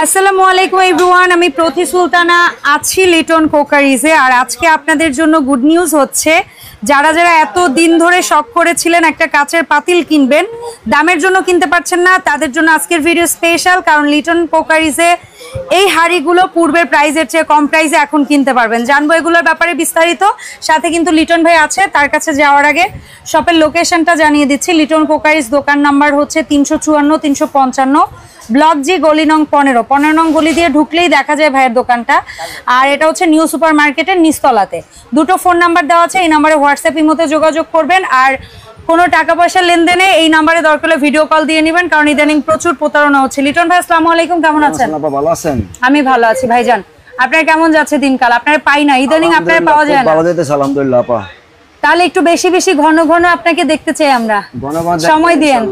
আসসালামু আলাইকুম এভরিওয়ান, আমি প্রতি সুলতানা আছি লিটন কোকারিজে। আর আজকে আপনাদের জন্য গুড নিউজ হচ্ছে, যারা যারা এত দিন ধরে শখ করেছিলেন একটা কাচের পাতিল কিনবেন, দামের জন্য কিনতে পারছেন না, তাদের জন্য আজকের ভিডিও স্পেশাল। কারণ লিটন কোকারিজে এই হাঁড়িগুলো পূর্বের প্রাইসের চেয়ে কম প্রাইসে এখন কিনতে পারবেন। জানবো এগুলোর ব্যাপারে বিস্তারিত। সাথে কিন্তু লিটন ভাই আছে, তার কাছে যাওয়ার আগে শপের লোকেশনটা জানিয়ে দিচ্ছি। লিটন কোকারিজ দোকান নাম্বার হচ্ছে 354 355, ব্লক জি, গলি নং 15 নং গলি দিয়ে ঢুকলেই দেখা যায় ভাইয়ের দোকানটা। আর এটা হচ্ছে নিউ সুপার মার্কেটের নিচতলাতে। দুটো ফোন নাম্বার দেওয়া আছে, এই নাম্বারে হোয়াটসঅ্যাপ ইমোতে যোগাযোগ করবেন। আর কোনো টাকা পয়সা লেনদেনে এই নাম্বারে দরকার হলে ভিডিও কল দিয়ে নেবেন, কারণ ইদানিং প্রচুর প্রতারণা হচ্ছে। লিটন ভাই আসসালামু আলাইকুম, কেমন আছেন? ভালো আছেন? আমি ভালো আছি ভাইজান। আপনার কেমন যাচ্ছে দিনকাল? আপনার পাই না, ইদানিং আপনার পাওয়া যায় না। ভালো যাইতেছে আলহামদুলিল্লাহ আপা। তাহলে একটু বেশি বেশি ঘন ঘন আপনাকে দেখতে চাই আমরা, সময় দিয়েন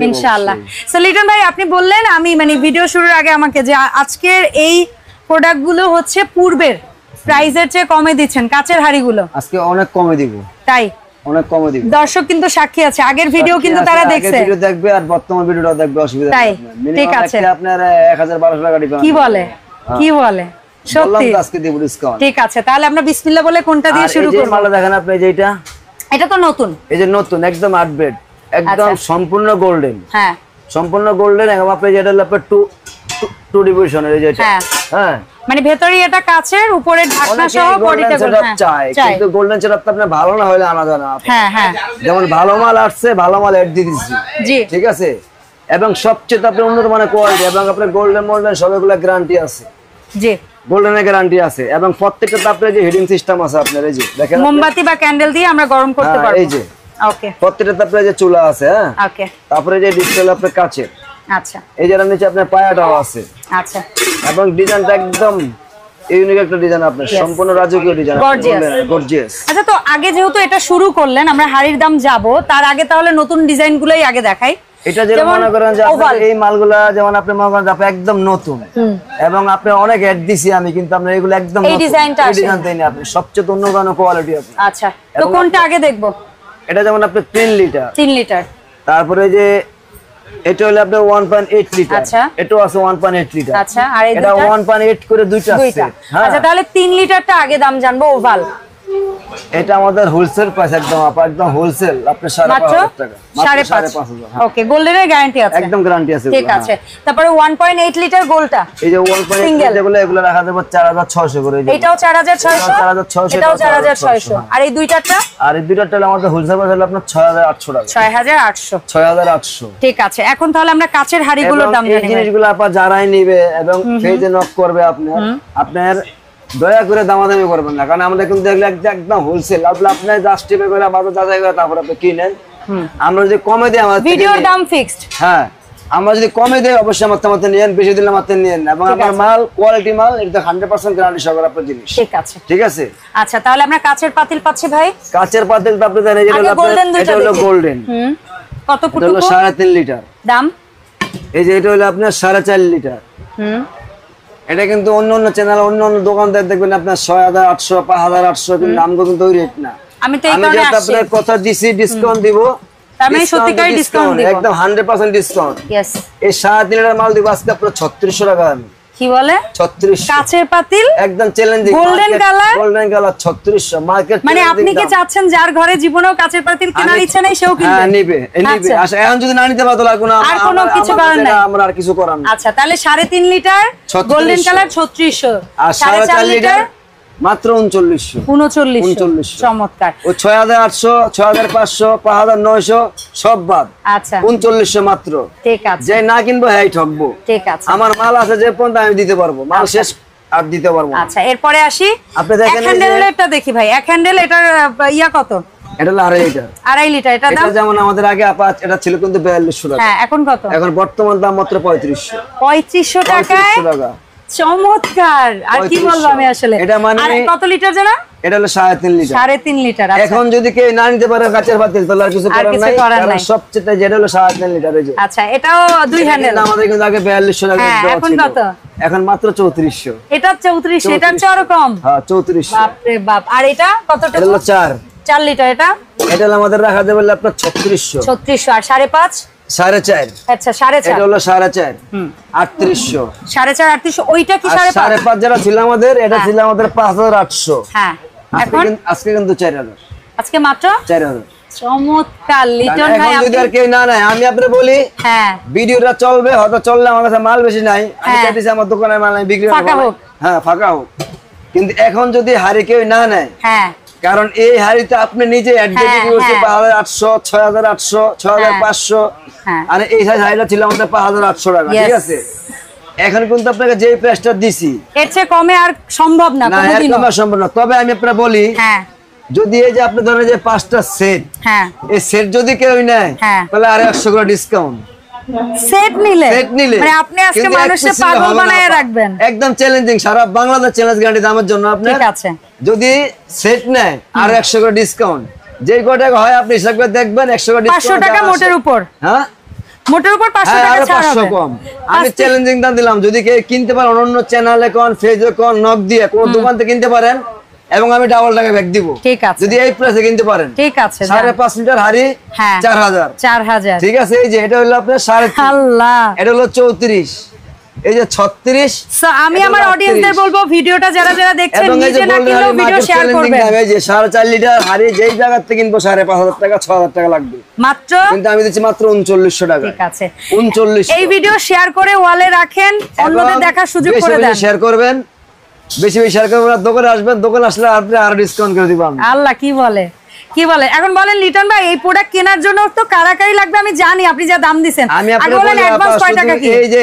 ইনশাআল্লাহ। সো লিটন ভাই, আপনি বললেন আমি ভিডিও শুরুর আগে আমাকে যে আজকের এই প্রোডাক্টগুলো হচ্ছে পূর্বের প্রাইসের চেয়ে কমে দিচ্ছেন, কাচের হাঁড়িগুলো আজকে অনেক কমে দিব। তাই অনেক কমে দিব, দর্শক কিন্তু সাক্ষী আছে, আগের ভিডিও কিন্তু তারা দেখছে, ভিডিও দেখবে আর বর্তমান ভিডিওটা দেখবে, অসুবিধা তাই ঠিক আছে। আপনার 1000-1200 টাকা দিবেন। কি বলে কি বলে সত্যি? আজকে দেব ডিসকাউন্ট। ঠিক আছে, তাহলে আমরা বিসমিল্লাহ বলে কোনটা দিয়ে শুরু করব? এই মালটা দেখেন আপনি, যেটা এটা তো নতুন, এই যে নতুন একদম আপডেট, একদম সম্পূর্ণ গোল্ডেন। হ্যাঁ সম্পূর্ণ গোল্ডেন। এবং আপনি যেটা আপনার টু ডিভিশনের এই যেটা, হ্যাঁ মানে ভেতরে এটা কাচের, উপরে ঢাকনা সহ বডিটা গোল্ডেন চাই, কিন্তু গোল্ডেন সেটআপ তো আপনার ভালো না হলে আনা যায় না। হ্যাঁ হ্যাঁ, যেমন ভালো মাল আসছে, ভালো মাল এড দিয়ে দিচ্ছি, জি ঠিক আছে। এবং সবচেয়ে আপনার উন্নত মানের কোয়ালিটি, এবং আপনার গোল্ডেন সবগুলো গ্যারান্টি আছে, জি গোল্ডেনের গ্যারান্টি আছে। এবং প্রত্যেকটা আপনার যে হিটিং সিস্টেম আছে, আপনার এই যে দেখেন মোমবাতি বা ক্যান্ডেল দিয়ে আমরা গরম করতে পারবো, এই যে ওকে। প্রত্যেকটা আপনার যে চুলা আছে, হ্যাঁ ওকে। তারপরে যে ডিসপ্লে আপনার কাচের, আচ্ছা। এই যে নিচে আপনার পায়াটাও আছে, আচ্ছা। এবং ডিজাইনটা একদম ইউনিক একটা ডিজাইন, আপনার সম্পূর্ণ রাজকীয় ডিজাইন, গর্জিয়াস। আচ্ছা, তো আগে যেহেতু এটা শুরু করলেন, আমরা হাড়ির দাম যাব, তার আগে তাহলে নতুন ডিজাইনগুলোই আগে দেখাই। এটা যেমন মনে করেন যে এই মালগুলা যেমন আপনি মনে করেন আপনি একদম নতুন, এবং আপনি অনেক এড দিছি আমি, কিন্তু আপনি এগুলো একদম নতুন, এই ডিজাইনটাই না, আপনি সবচেয়ে উন্নত মানের কোয়ালিটি আপনি। আচ্ছা, তো কোনটা আগে দেখব? এটা যেমন আপনি 3 লিটার, তারপরে যে এটা হলো আপনার 1.8 লিটার, আচ্ছা। এটাও আছে 1.8 লিটার, আচ্ছা। আর এটা 1.8 করে দুইটা আছে, আচ্ছা। তাহলে 3 লিটারটা আগে দাম জানবো, ওভাল। এটা আমাদের হোলসেল প্রাইস, একদম একদম হোলসেল, আপনি 5,500 টাকা, মাত্র 5,500। ওকে, গোল্ডেনের গ্যারান্টি আছে, একদম গ্যারান্টি আছে, ঠিক আছে। তারপরে 1.8 লিটার গোল্ডটা, এই যে 1.8 যেগুলো, এগুলো রাখা যাবে 4,600 করে। এটাও 4,600, এটাও 4,600। আর এই দুইটাটা? আর এই দুইটাটা হলো আমাদের হোলসেল প্রাইস, হলো আপনার 6,800 টাকা, 6,800। ঠিক আছে, এখন তাহলে আমরা কাচের হাঁড়িগুলোর দাম জানি। এই জিনিসগুলো আপা যারাই নেবে এবং পেজে নক করবে, আপনার দয়া করে দামাদামি করবেন না, কারণ আমাদের কিন্তু দেখলে একদম হোলসেল, আপনি জাস্ট টিপে করে বাজার যাচাই করে তারপর আপনি কিনেন। আমরা যদি কমে দিই, আমাদের ভিডিওর দাম ফিক্সড, হ্যাঁ আমরা যদি কমে দেই অবশ্যই আমার মাত্র নিয়েন, বেশি দিলে মাত্র নিয়েন। এবং আমার মাল কোয়ালিটি মাল, এটা 100% গ্যারান্টি সহকারে আপনার জিনিস, ঠিক আছে, ঠিক আছে। আচ্ছা, তাহলে আমরা কাচের পাতিল পাচ্ছি ভাই। কাচের পাতিল তো আপনি জানেন, এটা হলো গোল্ডেন, কত ফুট? এটা হলো 3.5 লিটার দাম। এই যে এটা হলো আপনার 4.5 লিটার। এটা কিন্তু অন্য চ্যানেল, অন্য দোকানদার দেখবেন আপনার 6,800 5,800, কিন্তু আমগো কিন্তু ওই রেট না। আমি তো এই কারণে আপনাদের কথা দিছি, ডিসকাউন্ট দিব, তার মানে সত্যিকার ডিসকাউন্ট দিব, একদম 100% ডিসকাউন্ট। यस, এই 7 লিটার মাল দিব আজকে আপনাদের 3600 টাকা। আমি কি বলে 3600? কাচের পাতিল একদম চ্যালেঞ্জিং, গোল্ডেন কালার 3600 মার্কেট। মানে আপনি কি চাচ্ছেন যার ঘরে জীবনেও কাচের পাতিল কেনার ইচ্ছা নেই সেও কিনবে? হ্যাঁ, নিবে। আচ্ছা, এখন যদি না নিতে পারতো আর কোনো কিছু করার নাই, আমরা আর কিছু করার না। আচ্ছা, তাহলে 3.5 লিটার গোল্ডেন কালার 3600, আর 4.5 লিটার মাত্র 3900। চমৎকার। ও 6,800 6,500 5,900 সব বাদ, আচ্ছা 3900 মাত্র। ঠিক আছে, যে না কিনবো হ্যাঁ ঠকবো, ঠিক আছে। আমার মাল আছে যে পর্যন্ত আমি দিতে পারবো, মাল শেষ আর দিতে পারবো। আচ্ছা, এরপরে আসি, আপনি দেখেন এক হ্যান্ডেলটা দেখি ভাই। এক হ্যান্ডেল এটার ইয়া কত? এটা হলো 2.5 লিটার। 2.5 লিটার, এটা দাম যেমন আমাদের আগে আপা এটা ছিল কিন্তু 4200 টাকা, হ্যাঁ এখন কত? এখন বর্তমান দাম মাত্র 3500 টাকায়। চমৎকার, আর কি বলবো আমি আসলে। এটা মানে কত লিটার জানা? এটা হলো 3.5 লিটার। 3.5 লিটার। এখন যদি কেউ না নিতে পারে কাচের পাতিল, তাহলে আর কিছু করার নাই, কারণ সবচেয়ে যেটা হলো 3.5 লিটার। এই যে আচ্ছা, এটাও 2 হ্যান্ডেল, আমাদের কিন্তু আগে 4200 টাকা ছিল, এখন কত? এখন মাত্র 3400। এটা 3400, এটা চেয়ে কম। হ্যাঁ 3400। বাপ রে বাপ। আর এটা কতটা? এটা হলো 4 লিটার। এটা হলো আমাদের রাখা দেবে আপনার 3600। আর 5.5 4.5। আচ্ছা 4.5, এটা হলো 4.5, 3800। 4.5 3800, ওইটা কি 5.5? 5.5 যেটা ছিল আমাদের, এটা ছিল আমাদের 5800। হ্যাঁ, এখন আজকে কিন্তু 4000, আজকে মাত্র 4000। চমৎকার লিটন ভাই। এখন যদি আর কেউ না নাই, আমি আপনাকে বলি, হ্যাঁ ভিডিওটা চলবে, হয়তো চললে আমার কাছে মাল বেশি নাই, আমি চাইতেছি আমার দোকানে মাল আমি বিক্রি ফাঁকা হোক। হ্যাঁ ফাঁকা হোক, কিন্তু এখন যদি হাড়ি কেউ না নেয়, হ্যাঁ, কারণ এই হাড়িতে আপনি নিজে অ্যাড্রেস করতে 5800, 6800, 6500, আর এই সাইজ হাড়িটা ছিল আমাদের 5800 টাকা, ঠিক আছে? এখন কিন্তু আপনাকে যে প্রাইসটা দিছি, এর চেয়ে কমে আর সম্ভব না, না এর কমে সম্ভব না। তবে আমি আপনাকে বলি, হ্যাঁ যদি এই যে আপনি ধরেন যে 5টা সেট, হ্যাঁ এই সেট যদি কেউ নেয়, তাহলে আর 100 করে ডিসকাউন্ট। সেট নিলে মানে আপনি আজকে মানুষকে পাগল বানায় রাখবেন। একদম চ্যালেঞ্জিং, সারা বাংলাদেশ চ্যালেঞ্জ গ্যারান্টি দামের জন্য আপনি, ঠিক আছে? যদি সেট নেয় আর 100 করে ডিসকাউন্ট, যে কয় টাকা হয় আপনি হিসাব করে দেখবেন, 100 করে ডিসকাউন্ট, 500 টাকা মোটের উপর। হ্যাঁ মোটের উপর 500 টাকা ছাড় হবে। 500 কম। আমি চ্যালেঞ্জিং দাম দিলাম, যদি কেউ কিনতে পারেন অন্য চ্যানেলে কোন ফেজে কোন নক দিয়ে কোন দোকান থেকে কিনতে পারেন, এবং আমি ডাবল টাকা ব্যাক দিব, ঠিক আছে? যদি এই প্রাইসে কিনতে পারেন, ঠিক আছে? 5.5 লিটার হাড়ি 4000, ঠিক আছে? এই যে এটা হলো আপনার 3.5, আল্লাহ, এটা হলো 34, এই যে 36। সো আমি আমার অডিয়েন্সদের বলবো, ভিডিওটা যারা যারা দেখছেন নিজে না কিনলেও ভিডিও শেয়ার করবেন। এই যে 4.5 লিটার হাড়ি যেই জায়গা থেকে কিনবো 5,500 টাকা, 6,000 টাকা লাগবে মাত্র, কিন্তু আমি দিচ্ছি মাত্র 3900 টাকা। ঠিক আছে? 39। এই ভিডিও শেয়ার করে ওয়ালে রাখেন, অন্যদের দেখার সুযোগ করে দেন। শেয়ার করবেন, বেশি বেশি শেয়ার করবেন, দোকানে আসবেন, দোকানে আসলে আপনি আরো ডিসকাউন্ট করে দিব আমি। আল্লাহ, কি বলে কি বলে। এখন বলেন লিটন ভাই, এই প্রোডাক্ট কেনার জন্য তো কারাকারি লাগবে, আমি জানি আপনি যা দাম দিবেন। আমি আগে বলেন অ্যাডভান্স কয় টাকা কি? এই যে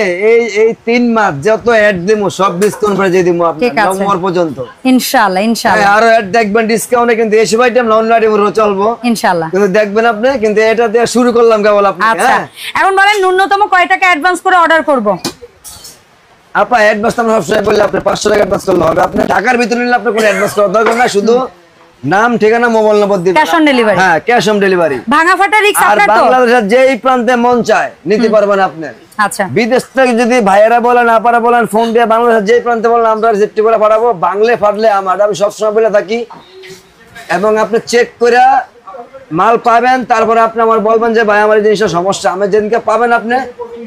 এই 3 মাস যত অ্যাড দিমু সব ডিসকাউন্ট করে দিয়ে দিমু আপনাকে নভেম্বর পর্যন্ত, ইনশাআল্লাহ। ইনশাআল্লাহ আরো অ্যাড দেখবেন ডিসকাউন্টে, কিন্তু এই সময় টাইম অন্য আইটেম চলবো ইনশাআল্লাহ, কিন্তু দেখবেন আপনি, কিন্তু এটা দিয়ে শুরু করলাম কেবল আপনি। আচ্ছা, এখন বলেন ন্যূনতম কয় টাকা অ্যাডভান্স করে অর্ডার করব? আপা অ্যাডভান্স আমরা সবসময় বললে আপনি 500 টাকা অ্যাডভান্স করলে হবে। আপনি ঢাকার ভিতরে নিলে আপনি কোনো অ্যাডভান্স করার দরকার না, শুধু নাম, ঠিকানা, মোবাইল নম্বর দিবেন, ক্যাশ অন ডেলিভারি। হ্যাঁ, ক্যাশ অন ডেলিভারি। ভাঙা ফাটা রিস্ক আপনার তো, বাংলাদেশের যেই প্রান্তে মন চায় নিতে পারবেন আপনি। আচ্ছা, বিদেশ থেকে যদি ভাইয়েরা বলেন, আপারা বলেন, ফোন দিয়ে বাংলাদেশের যেই প্রান্তে বলেন, আমরা রিসিপ্ট করে পাঠাবো। বাংলা ফাটলে আমার, আমি সবসময় বলে থাকি, এবং আপনি চেক করে মাল পাবেন, তারপরে আপনি আমার বলবেন যে ভাই আমার এই জিনিসটা সমস্যা। আমি যেদিনকে পাবেন আপনি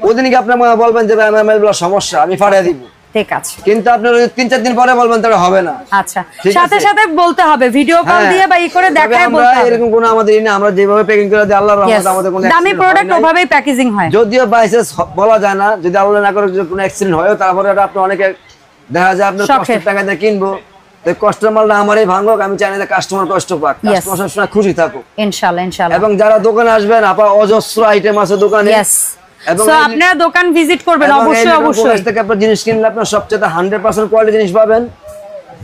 ওদিনকে আপনি বলবেন যে ভাই আমার মালগুলো সমস্যা, আমি ফাটিয়ে দিব, ঠিক আছে? কিন্তু আপনি 3-4 দিন পরে বলবেন, তাহলে হবে না। আচ্ছা, সাথে সাথে বলতে হবে, ভিডিও কল দিয়ে বা ই করে দেখায় বলতে হবে। এরকম কোনো আমাদের না, আমরা যেভাবে প্যাকিং করে দিই আল্লাহর রহমতে আমাদের কোনো দামি প্রোডাক্ট ওভাবেই প্যাকেজিং হয়। যদিও বাইসেস বলা যায় না, যদি আল্লাহ না করে কোনো অ্যাক্সিডেন্ট হয়, তারপরে আপনি অনেকে দেখা যায় আপনার কষ্টের টাকা দিয়ে কিনবো, কষ্টের মালটা আমারই ভাঙুক, আমি চাই না কাস্টমার কষ্ট পাক, কাস্টমার সবসময় খুশি থাকুক ইনশাআল্লাহ। ইনশাআল্লাহ। এবং যারা দোকানে আসবেন, আপা অজস্র আইটেম আছে দোকানে, এবং আপনারা দোকান ভিজিট করবেন অবশ্যই। অবশ্যই থেকে আপনার জিনিস কিনলে আপনার সবচেয়ে 100% কোয়ালিটি জিনিস পাবেন,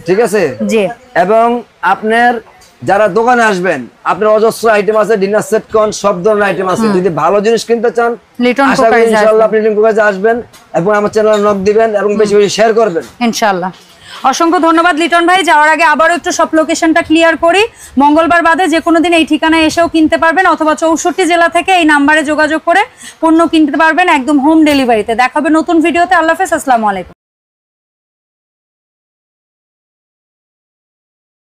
ঠিক আছে? জি। এবং আপনার যারা দোকানে আসবেন, আপনার অজস্র আইটেম আছে, ডিনার সেট কোন সব ধরনের আইটেম আছে। যদি ভালো জিনিস কিনতে চান, আশা করি ইনশাআল্লাহ আপনি লিটন কুকারিজে আসবেন এবং আমার চ্যানেলে নক দিবেন এবং বেশি বেশি শেয়ার করবেন ইনশাআল্লাহ। অসংখ্য ধন্যবাদ লিটন ভাই। যাওয়ার আগে আবারও একটু সব লোকেশনটা ক্লিয়ার করি। মঙ্গলবার বাদে যে কোনো দিন এই ঠিকানায় এসেও কিনতে পারবেন, অথবা 64 জেলা থেকে এই নাম্বারে যোগাযোগ করে পণ্য কিনতে পারবেন একদম হোম ডেলিভারিতে। দেখা হবে নতুন ভিডিওতে। আল্লাহ হাফেজ, আসসালামু আলাইকুম।